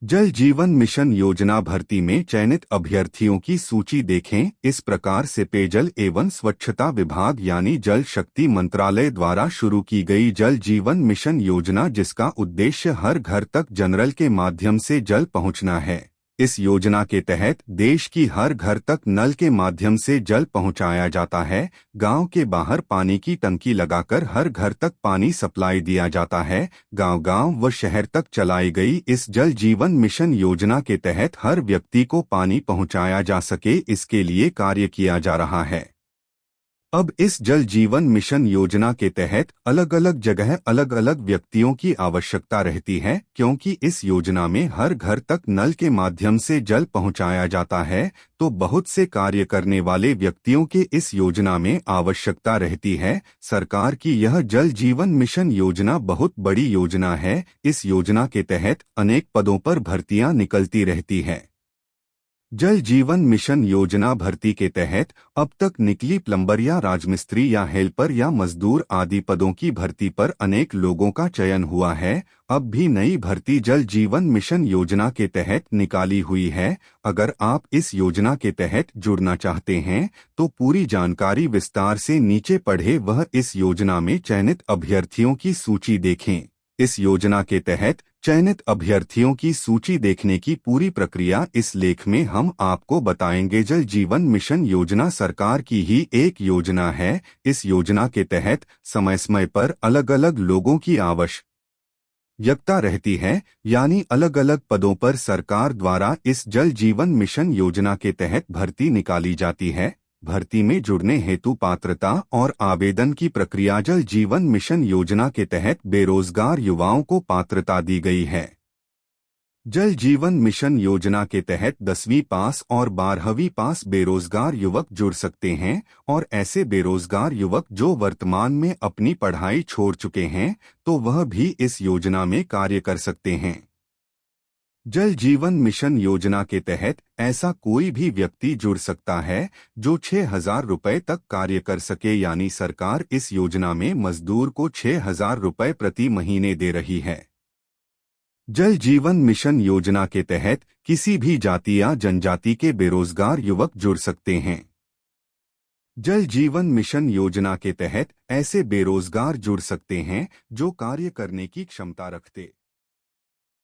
जल जीवन मिशन योजना भर्ती में चयनित अभ्यर्थियों की सूची देखें। इस प्रकार से पेयजल एवं स्वच्छता विभाग यानी जल शक्ति मंत्रालय द्वारा शुरू की गई जल जीवन मिशन योजना, जिसका उद्देश्य हर घर तक जनरल के माध्यम से जल पहुंचना है। इस योजना के तहत देश की हर घर तक नल के माध्यम से जल पहुंचाया जाता है। गांव के बाहर पानी की टंकी लगाकर हर घर तक पानी सप्लाई दिया जाता है। गांव-गांव व शहर तक चलाई गई इस जल जीवन मिशन योजना के तहत हर व्यक्ति को पानी पहुंचाया जा सके, इसके लिए कार्य किया जा रहा है। अब इस जल जीवन मिशन योजना के तहत अलग अलग जगह अलग अलग व्यक्तियों की आवश्यकता रहती है, क्योंकि इस योजना में हर घर तक नल के माध्यम से जल पहुंचाया जाता है, तो बहुत से कार्य करने वाले व्यक्तियों के इस योजना में आवश्यकता रहती है। सरकार की यह जल जीवन मिशन योजना बहुत बड़ी योजना है। इस योजना के तहत अनेक पदों पर भर्तियां निकलती रहती है। जल जीवन मिशन योजना भर्ती के तहत अब तक निकली प्लम्बर या राजमिस्त्री या हेल्पर या मजदूर आदि पदों की भर्ती पर अनेक लोगों का चयन हुआ है। अब भी नई भर्ती जल जीवन मिशन योजना के तहत निकाली हुई है। अगर आप इस योजना के तहत जुड़ना चाहते हैं तो पूरी जानकारी विस्तार से नीचे पढ़े वह इस योजना में चयनित अभ्यर्थियों की सूची देखें। इस योजना के तहत चयनित अभ्यर्थियों की सूची देखने की पूरी प्रक्रिया इस लेख में हम आपको बताएंगे। जल जीवन मिशन योजना सरकार की ही एक योजना है। इस योजना के तहत समय समय पर अलग अलग लोगों की आवश्यकता रहती है, यानी अलग अलग पदों पर सरकार द्वारा इस जल जीवन मिशन योजना के तहत भर्ती निकाली जाती है। भर्ती में जुड़ने हेतु पात्रता और आवेदन की प्रक्रिया जल जीवन मिशन योजना के तहत बेरोजगार युवाओं को पात्रता दी गई है। जल जीवन मिशन योजना के तहत 10वीं पास और 12वीं पास बेरोजगार युवक जुड़ सकते हैं, और ऐसे बेरोजगार युवक जो वर्तमान में अपनी पढ़ाई छोड़ चुके हैं तो वह भी इस योजना में कार्य कर सकते हैं। जल जीवन मिशन योजना के तहत ऐसा कोई भी व्यक्ति जुड़ सकता है जो 6,000 रुपये तक कार्य कर सके, यानी सरकार इस योजना में मजदूर को 6,000 रुपये प्रति महीने दे रही है। जल जीवन मिशन योजना के तहत किसी भी जाति या जनजाति के बेरोजगार युवक जुड़ सकते हैं। जल जीवन मिशन योजना के तहत ऐसे बेरोजगार जुड़ सकते हैं जो कार्य करने की क्षमता रखते